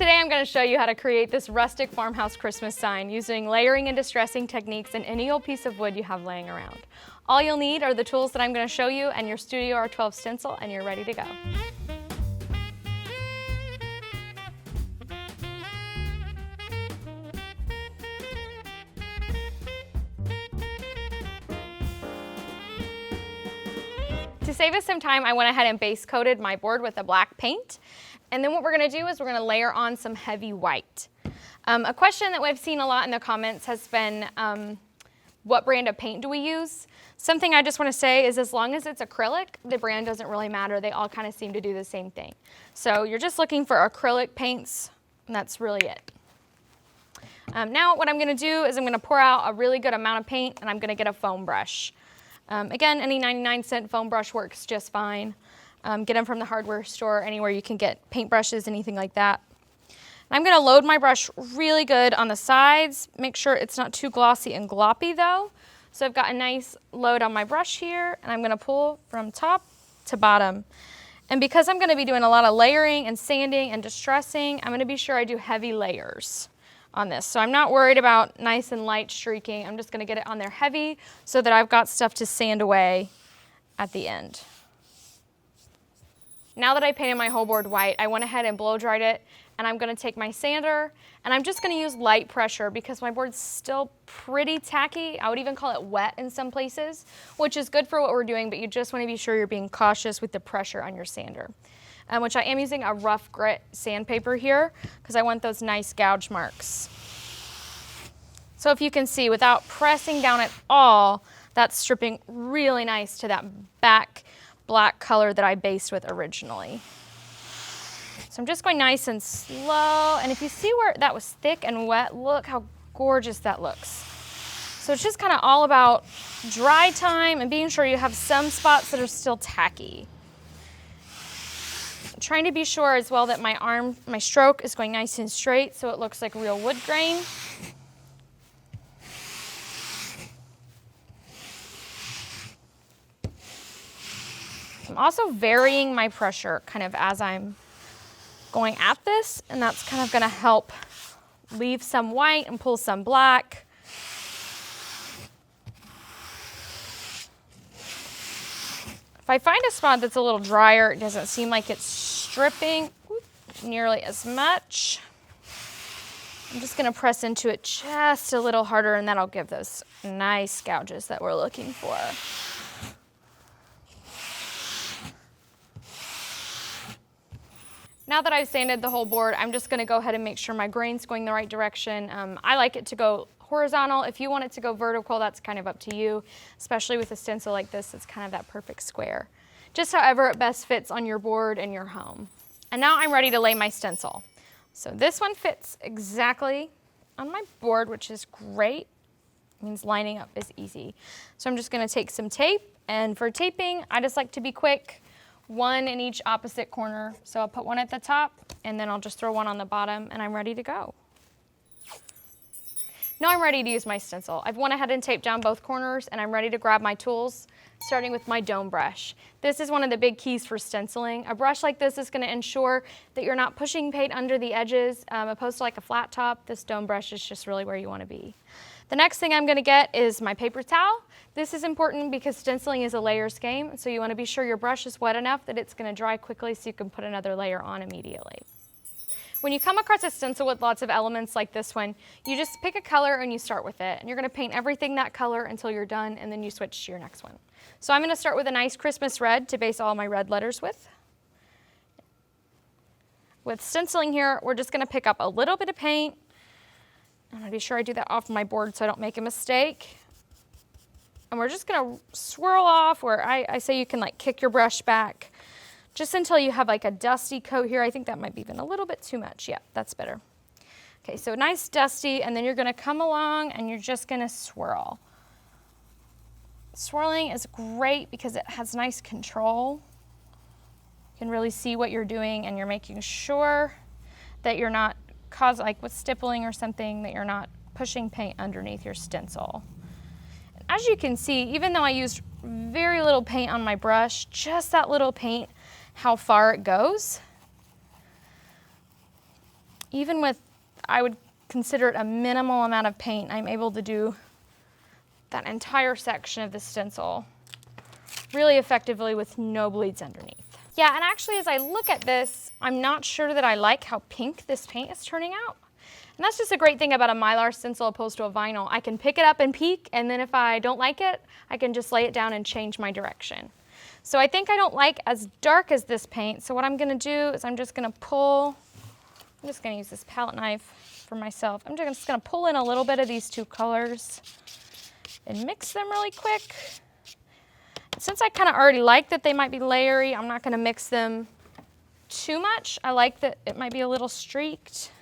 Today I'm going to show you how to create this rustic farmhouse Christmas sign using layering and distressing techniques in any old piece of wood you have laying around. All you'll need are the tools that I'm going to show you and your StudioR12 stencil, and you're ready to go. To save us some time, I went ahead and base coated my board with a black paint. And then what we're going to do is we're going to layer on some heavy white. A question that we've seen a lot in the comments has been, what brand of paint do we use? Something I just want to say is as long as it's acrylic, the brand doesn't really matter. They all kind of seem to do the same thing. So you're just looking for acrylic paints, and that's really it. Now what I'm going to do is I'm going to pour out a really good amount of paint, and I'm going to get a foam brush. Again, any 99-cent foam brush works just fine. Get them from the hardware store, anywhere you can get paintbrushes, anything like that. And I'm going to load my brush really good on the sides. Make sure it's not too glossy and gloppy though. So I've got a nice load on my brush here, and I'm going to pull from top to bottom. And because I'm going to be doing a lot of layering and sanding and distressing, I'm going to be sure I do heavy layers on this. So I'm not worried about nice and light streaking. I'm just going to get it on there heavy so that I've got stuff to sand away at the end. Now that I painted my whole board white, I went ahead and blow dried it, and I'm going to take my sander, and I'm just going to use light pressure because my board's still pretty tacky. I would even call it wet in some places, which is good for what we're doing, but you just want to be sure you're being cautious with the pressure on your sander. Which I am using a rough grit sandpaper here because I want those nice gouge marks. So if you can see, without pressing down at all, that's stripping really nice to that back black color that I based with originally. So I'm just going nice and slow, and if you see where that was thick and wet, look how gorgeous that looks. So it's just kind of all about dry time and being sure you have some spots that are still tacky. I'm trying to be sure as well that my stroke is going nice and straight so it looks like real wood grain. I'm also varying my pressure kind of as I'm going at this, and that's kind of going to help leave some white and pull some black. If I find a spot that's a little drier, it doesn't seem like it's stripping nearly as much, I'm just going to press into it just a little harder, and that'll give those nice gouges that we're looking for. Now that I've sanded the whole board, I'm just going to go ahead and make sure my grain's going the right direction. I like it to go horizontal. If you want it to go vertical, that's kind of up to you, especially with a stencil like this. It's kind of that perfect square. Just however it best fits on your board and your home. And now I'm ready to lay my stencil. So this one fits exactly on my board, which is great. It means lining up is easy. So I'm just going to take some tape, and for taping, I just like to be quick. One in each opposite corner. So I'll put one at the top, and then I'll just throw one on the bottom, and I'm ready to go. Now I'm ready to use my stencil. I've went ahead and taped down both corners, and I'm ready to grab my tools, starting with my dome brush. This is one of the big keys for stenciling. A brush like this is going to ensure that you're not pushing paint under the edges, opposed to like a flat top. This dome brush is just really where you want to be. The next thing I'm going to get is my paper towel. This is important because stenciling is a layers game, so you want to be sure your brush is wet enough that it's going to dry quickly so you can put another layer on immediately. When you come across a stencil with lots of elements like this one, you just pick a color and you start with it. And you're going to paint everything that color until you're done, and then you switch to your next one. So I'm going to start with a nice Christmas red to base all my red letters with. With stenciling here, we're just going to pick up a little bit of paint. I'm going to be sure I do that off my board so I don't make a mistake. And we're just going to swirl off, where I say you can like kick your brush back just until you have like a dusty coat here. I think that might be even a little bit too much. Yeah, that's better. Okay, so nice dusty, and then you're going to come along and you're just going to swirl. Swirling is great because it has nice control. You can really see what you're doing, and you're making sure that you're not like with stippling or something, that you're not pushing paint underneath your stencil. And as you can see, even though I used very little paint on my brush, just that little paint, how far it goes. even with, I would consider it a minimal amount of paint, I'm able to do that entire section of the stencil really effectively with no bleeds underneath. Yeah, and actually as I look at this, I'm not sure that I like how pink this paint is turning out. And that's just a great thing about a Mylar stencil opposed to a vinyl. I can pick it up and peek, and then if I don't like it, I can just lay it down and change my direction. So I think I don't like as dark as this paint, so what I'm gonna do is I'm just gonna use this palette knife for myself. I'm just gonna pull in a little bit of these two colors and mix them really quick. Since I kind of already like that they might be layery, I'm not gonna mix them too much. I like that it might be a little streaked.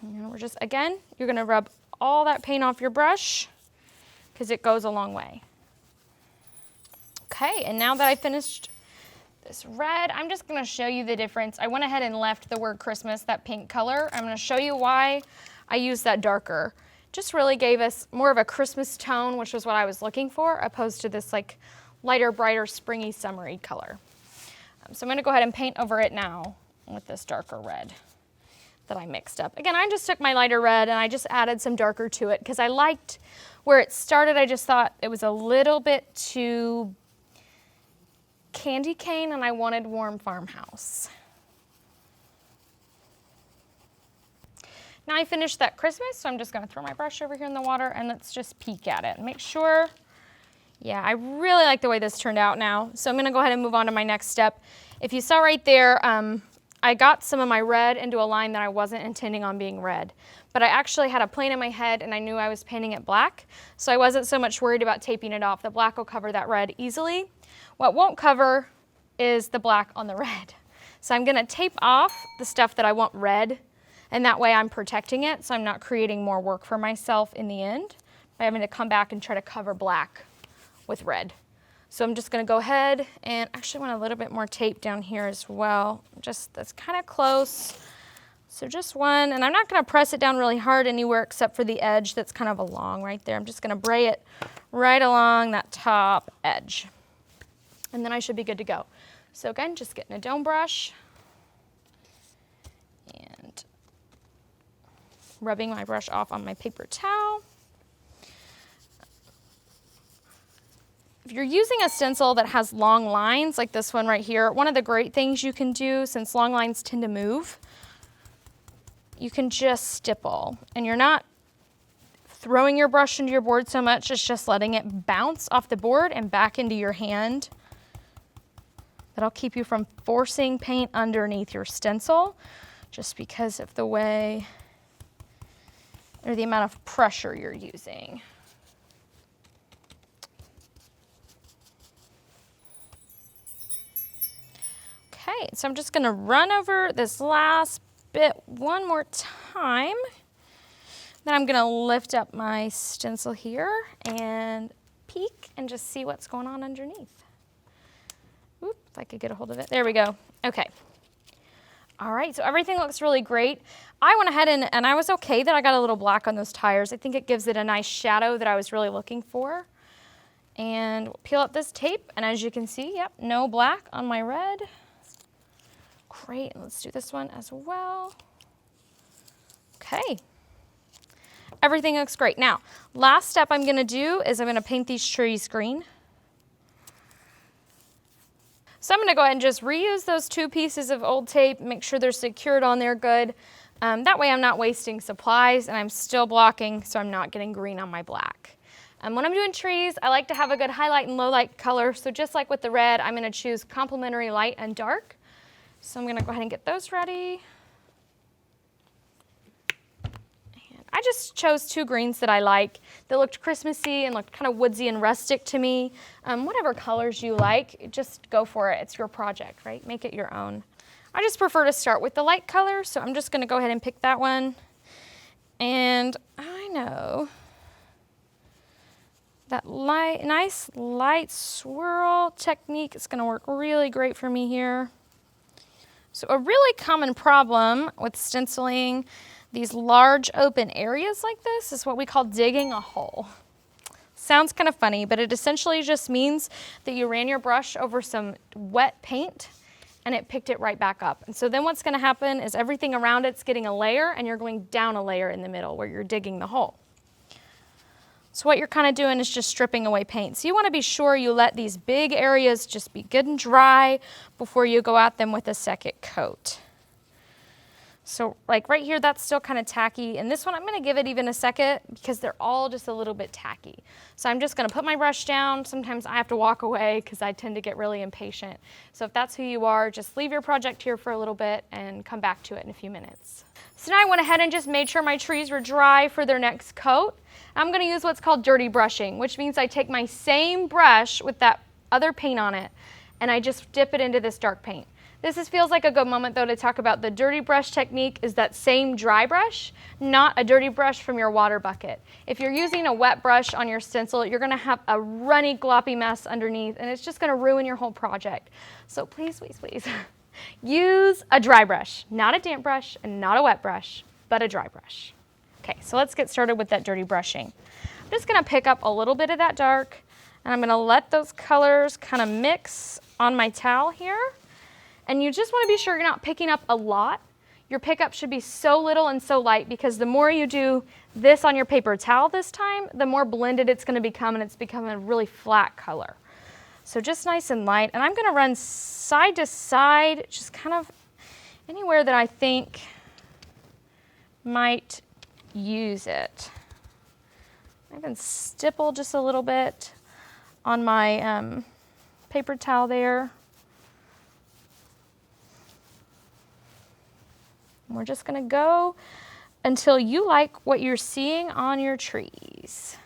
And we're just, again, you're gonna rub all that paint off your brush because it goes a long way. Okay, and now that I finished this red, I'm just gonna show you the difference. I went ahead and left the word Christmas, that pink color. I'm gonna show you why I used that darker. Just really gave us more of a Christmas tone, which was what I was looking for, opposed to this like lighter, brighter, springy, summery color. So I'm gonna go ahead and paint over it now with this darker red that I mixed up. Again, I just took my lighter red and I just added some darker to it because I liked where it started. I just thought it was a little bit too candy cane and I wanted warm farmhouse. Now I finished that Christmas, so I'm just gonna throw my brush over here in the water and let's just peek at it and make sure. Yeah, I really like the way this turned out now. So I'm gonna go ahead and move on to my next step. If you saw right there, I got some of my red into a line that I wasn't intending on being red, but I actually had a plane in my head and I knew I was painting it black, so I wasn't so much worried about taping it off. The black will cover that red easily. What won't cover is the black on the red. So I'm gonna tape off the stuff that I want red, and that way I'm protecting it, so I'm not creating more work for myself in the end by having to come back and try to cover black with red. So I'm just gonna go ahead and actually want a little bit more tape down here as well. Just, that's kind of close. So just one, and I'm not gonna press it down really hard anywhere except for the edge that's kind of along right there. I'm just gonna bray it right along that top edge. And then I should be good to go. So again, just getting a dome brush and rubbing my brush off on my paper towel. If you're using a stencil that has long lines like this one right here, one of the great things you can do, since long lines tend to move, you can just stipple. And you're not throwing your brush into your board so much, it's just letting it bounce off the board and back into your hand. That'll keep you from forcing paint underneath your stencil just because of the way or the amount of pressure you're using. Okay, so I'm just gonna run over this last bit one more time. Then I'm gonna lift up my stencil here and peek and just see what's going on underneath. Oop, if I could get a hold of it. There we go. Okay. All right, so everything looks really great. I went ahead and I was okay that I got a little black on those tires. I think it gives it a nice shadow that I was really looking for. And we'll peel up this tape, and as you can see, yep, no black on my red. Great, let's do this one as well. Okay, everything looks great. Now, last step I'm gonna do is I'm gonna paint these trees green. So I'm gonna go ahead and just reuse those two pieces of old tape, make sure they're secured on there good. That way I'm not wasting supplies and I'm still blocking so I'm not getting green on my black. When I'm doing trees, I like to have a good highlight and low light color. So just like with the red, I'm gonna choose complementary light and dark. So I'm gonna go ahead and get those ready. And I just chose two greens that I like. They looked Christmassy and looked kind of woodsy and rustic to me. Whatever colors you like, just go for it. It's your project, right? Make it your own. I just prefer to start with the light color, so I'm just gonna go ahead and pick that one. And I know that nice light swirl technique is gonna work really great for me here. So a really common problem with stenciling these large open areas like this is what we call digging a hole. Sounds kind of funny, but it essentially just means that you ran your brush over some wet paint and it picked it right back up. And so then what's gonna happen is everything around it's getting a layer, and you're going down a layer in the middle where you're digging the hole. So what you're kind of doing is just stripping away paint. So you want to be sure you let these big areas just be good and dry before you go at them with a second coat. So like right here, that's still kind of tacky. And this one, I'm going to give it even a second because they're all just a little bit tacky. So I'm just going to put my brush down. Sometimes I have to walk away because I tend to get really impatient. So if that's who you are, just leave your project here for a little bit and come back to it in a few minutes. So now I went ahead and just made sure my trees were dry for their next coat. I'm going to use what's called dirty brushing, which means I take my same brush with that other paint on it and I just dip it into this dark paint. This feels like a good moment though to talk about the dirty brush technique is that same dry brush, not a dirty brush from your water bucket. If you're using a wet brush on your stencil, you're gonna have a runny, gloppy mess underneath and it's just gonna ruin your whole project. So please, please, please, use a dry brush, not a damp brush and not a wet brush, but a dry brush. Okay, so let's get started with that dirty brushing. I'm just gonna pick up a little bit of that dark and I'm gonna let those colors kind of mix on my towel here. And you just want to be sure you're not picking up a lot. Your pickup should be so little and so light because the more you do this on your paper towel this time, the more blended it's going to become and it's becoming a really flat color. So just nice and light. And I'm going to run side to side, just kind of anywhere that I think might use it. I can stipple just a little bit on my paper towel there. We're just gonna go until you like what you're seeing on your trees.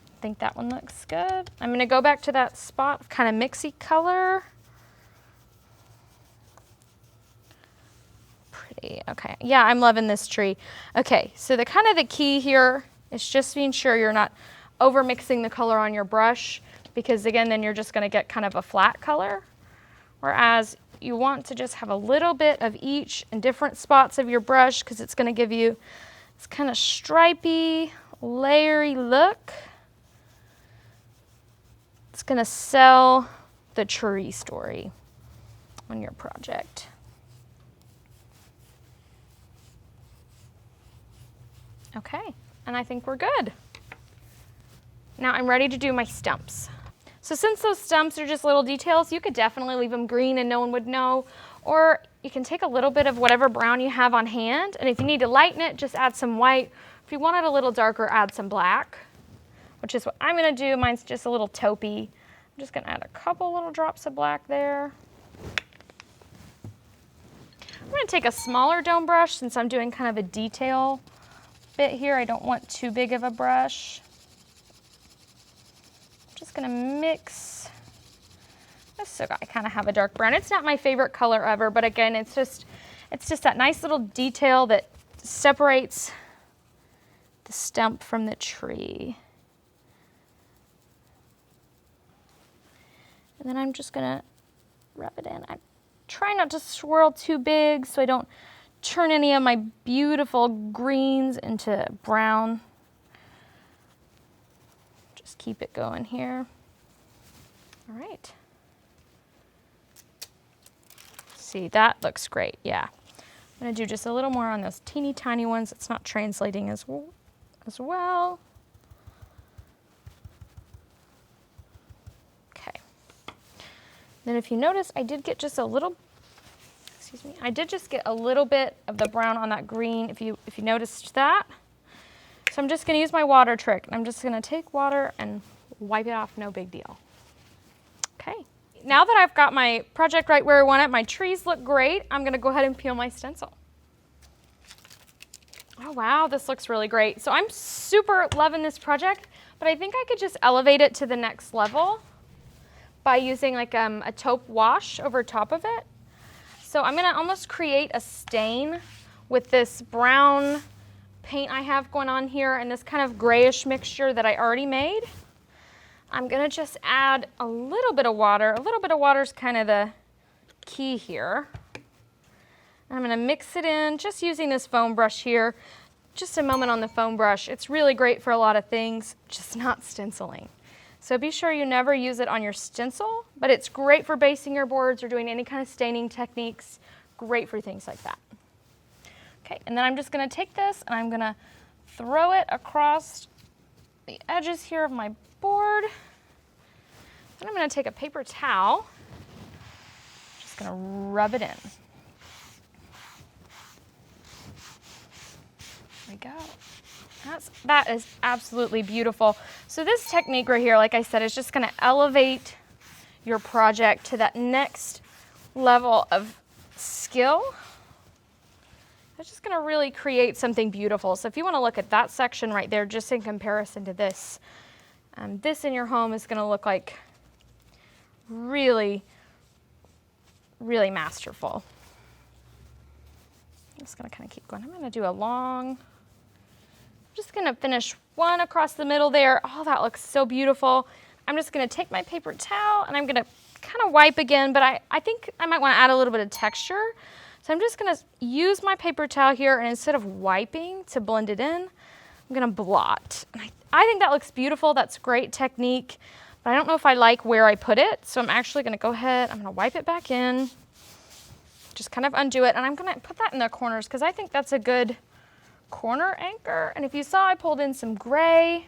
I think that one looks good. I'm gonna go back to that spot of kind of mixy color. Pretty, okay. Yeah, I'm loving this tree. Okay, so the kind of the key here is just being sure you're not over mixing the color on your brush because again, then you're just gonna get kind of a flat color. Whereas you want to just have a little bit of each in different spots of your brush because it's going to give you this kind of stripy, layery look. It's going to sell the tree story on your project. Okay, and I think we're good. Now I'm ready to do my stumps. So since those stumps are just little details, you could definitely leave them green and no one would know, or you can take a little bit of whatever brown you have on hand, and if you need to lighten it, just add some white. If you want it a little darker, add some black, which is what I'm gonna do. Mine's just a little taupey. I'm just gonna add a couple little drops of black there. I'm gonna take a smaller dome brush since I'm doing kind of a detail bit here. I don't want too big of a brush. Just gonna mix this so I kind of have a dark brown. It's not my favorite color ever, but again, it's just that nice little detail that separates the stump from the tree. And then I'm just gonna rub it in. I try not to swirl too big so I don't turn any of my beautiful greens into brown. Just keep it going here. All right. See, that looks great, yeah. I'm gonna do just a little more on those teeny tiny ones. It's not translating as well. Okay. Then if you notice, I did get just a little, I did just get a little bit of the brown on that green, if you noticed that. So I'm just gonna use my water trick. I'm just gonna take water and wipe it off, no big deal. Okay, now that I've got my project right where I want it, my trees look great, I'm gonna go ahead and peel my stencil. Oh wow, this looks really great. So I'm super loving this project, but I think I could just elevate it to the next level by using like a taupe wash over top of it. So I'm gonna almost create a stain with this brown paint I have going on here and this kind of grayish mixture that I already made. I'm gonna just add a little bit of water. A little bit of water is kind of the key here. I'm gonna mix it in, just using this foam brush here. Just a moment on the foam brush. It's really great for a lot of things, just not stenciling. So be sure you never use it on your stencil, but it's great for basing your boards or doing any kind of staining techniques. Great for things like that. Okay, and then I'm just gonna take this and I'm gonna throw it across the edges here of my board. Then I'm gonna take a paper towel, just gonna rub it in. There we go. That is absolutely beautiful. So this technique right here, like I said, is just gonna elevate your project to that next level of skill. It's just gonna really create something beautiful. So if you wanna look at that section right there, just in comparison to this, this in your home is gonna look like really, really masterful. I'm just gonna kind of keep going. I'm gonna do a long, just gonna finish one across the middle there. Oh, that looks so beautiful. I'm just gonna take my paper towel and I'm gonna kind of wipe again, but I think I might wanna add a little bit of texture. So I'm just gonna use my paper towel here, and instead of wiping to blend it in, I'm gonna blot. And I think that looks beautiful. That's a great technique, but I don't know if I like where I put it. So I'm actually gonna go ahead, I'm gonna wipe it back in, just kind of undo it, and I'm gonna put that in the corners because I think that's a good corner anchor. And if you saw, I pulled in some gray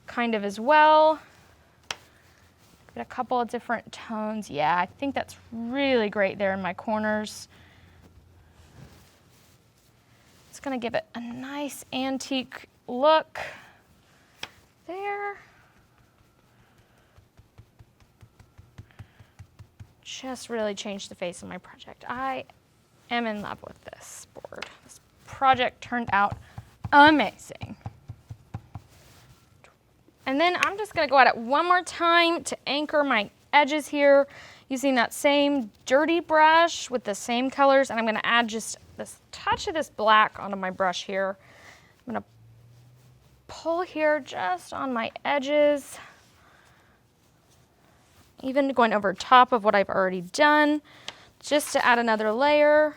kind of as well. Get a couple of different tones. Yeah, I think that's really great there in my corners. It's gonna give it a nice antique look there. Just really changed the face of my project. I am in love with this board. This project turned out amazing. And then I'm just gonna go at it one more time to anchor my edges here using that same dirty brush with the same colors, and I'm gonna add just this touch of this black onto my brush here. I'm gonna pull here just on my edges, even going over top of what I've already done, just to add another layer.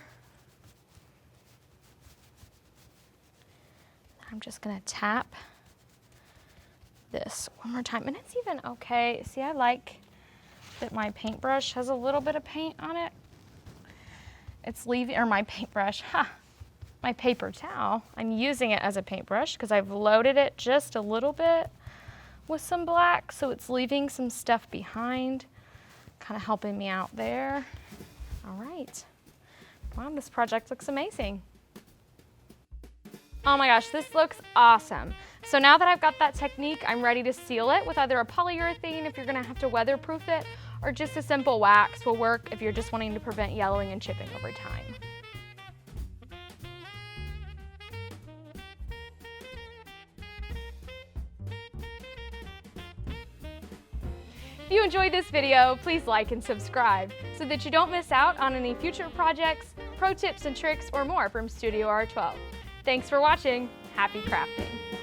I'm just gonna tap this one more time, and it's even okay. See, I like that my paintbrush has a little bit of paint on it. It's leaving, or my paintbrush, my paper towel, I'm using it as a paintbrush because I've loaded it just a little bit with some black, so it's leaving some stuff behind, kind of helping me out there. All right. Wow, this project looks amazing. Oh my gosh, this looks awesome. So now that I've got that technique, I'm ready to seal it with either a polyurethane if you're gonna have to weatherproof it, or just a simple wax will work if you're just wanting to prevent yellowing and chipping over time. If you enjoyed this video, please like and subscribe so that you don't miss out on any future projects, pro tips and tricks, or more from StudioR12. Thanks for watching. Happy crafting.